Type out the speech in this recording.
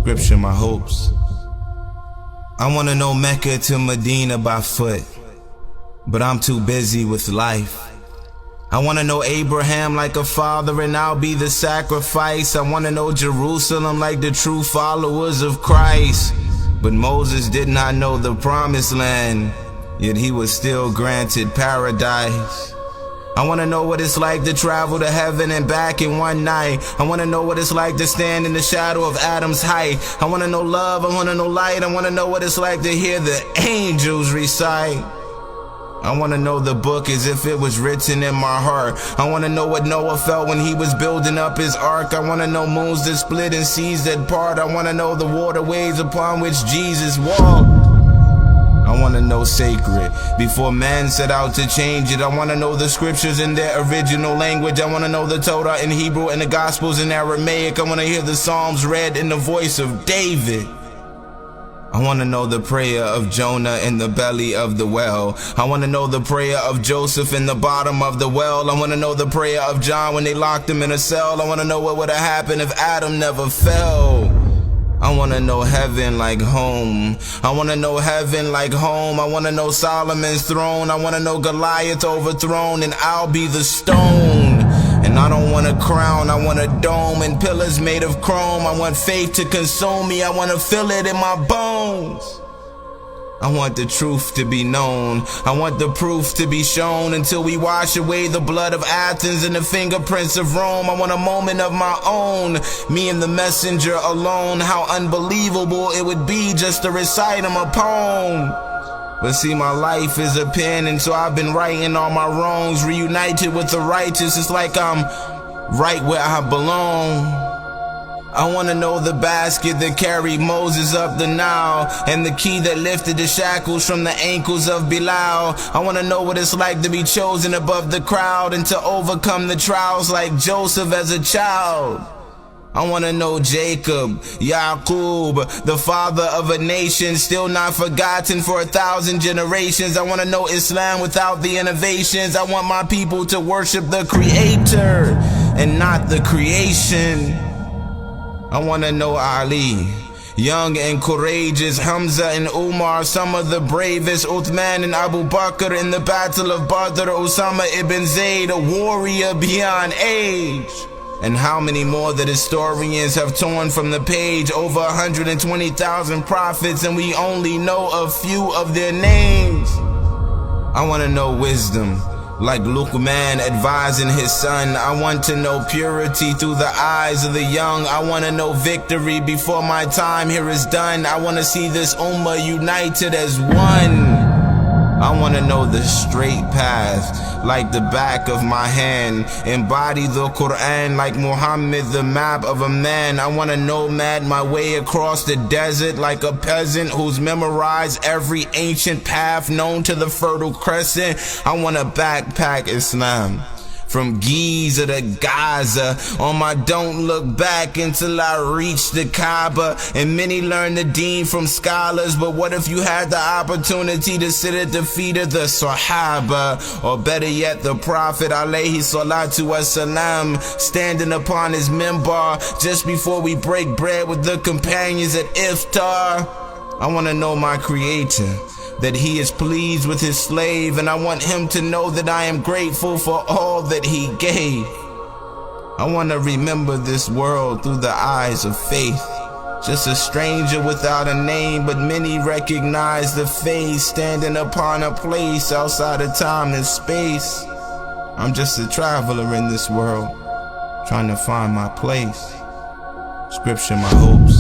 Scripture my hopes. I wanna know Mecca to Medina by foot, but I'm too busy with life. I wanna know Abraham like a father and I'll be the sacrifice. I wanna know Jerusalem like the true followers of Christ. But Moses did not know the promised land, yet he was still granted paradise. I wanna know what it's like to travel to heaven and back in one night. I wanna know what it's like to stand in the shadow of Adam's height. I wanna know love, I wanna know light. I wanna know what it's like to hear the angels recite. I wanna know the book as if it was written in my heart. I wanna know what Noah felt when he was building up his ark. I wanna know moons that split and seas that part. I wanna know the waterways upon which Jesus walked. I wanna know sacred before man set out to change it. I wanna know the scriptures in their original language. I wanna know the Torah in Hebrew and the Gospels in Aramaic. I wanna hear the Psalms read in the voice of David. I wanna know the prayer of Jonah in the belly of the well. I wanna know the prayer of Joseph in the bottom of the well. I wanna know the prayer of John when they locked him in a cell. I wanna know what would have happened if Adam never fell. I wanna know heaven like home. I wanna know heaven like home. I wanna know Solomon's throne. I wanna know Goliath overthrown and I'll be the stone. And I don't want a crown, I want a dome and pillars made of chrome. I want faith to consume me, I want to feel it in my bones. I want the truth to be known, I want the proof to be shown, until we wash away the blood of Athens and the fingerprints of Rome. I want a moment of my own, me and the messenger alone. How unbelievable it would be just to recite him a poem. But see, my life is a pen, and so I've been writing all my wrongs. Reunited with the righteous, it's like I'm right where I belong. I wanna know the basket that carried Moses up the Nile, and the key that lifted the shackles from the ankles of Bilal. I wanna know what it's like to be chosen above the crowd, and to overcome the trials like Joseph as a child. I wanna know Jacob, Yaqub, the father of a nation still not forgotten for 1,000 generations. I wanna know Islam without the innovations. I want my people to worship the Creator and not the creation. I wanna know Ali, young and courageous, Hamza and Umar, some of the bravest, Uthman and Abu Bakr in the battle of Badr, Osama ibn Zayd, a warrior beyond age. And how many more that historians have torn from the page? Over 120,000 prophets, and we only know a few of their names. I wanna know wisdom, like Luqman advising his son. I want to know purity through the eyes of the young. I wanna know victory before my time here is done. I wanna see this ummah united as one. I wanna know the straight path, like the back of my hand. Embody the Quran like Muhammad, the map of a man. I wanna nomad my way across the desert like a peasant who's memorized every ancient path known to the Fertile Crescent. I wanna backpack Islam from Giza to Gaza on my don't look back until I reach the Kaaba. And many learn the deen from scholars, but what if you had the opportunity to sit at the feet of the Sahaba, or better yet the Prophet alayhi salatu wassalam, standing upon his minbar just before we break bread with the companions at iftar? I want to know my Creator, that he is pleased with his slave, and I want him to know that I am grateful for all that he gave. I want to remember this world through the eyes of faith, just a stranger without a name, but many recognize the face, standing upon a place outside of time and space. I'm just a traveler in this world, trying to find my place. Scripture my hopes.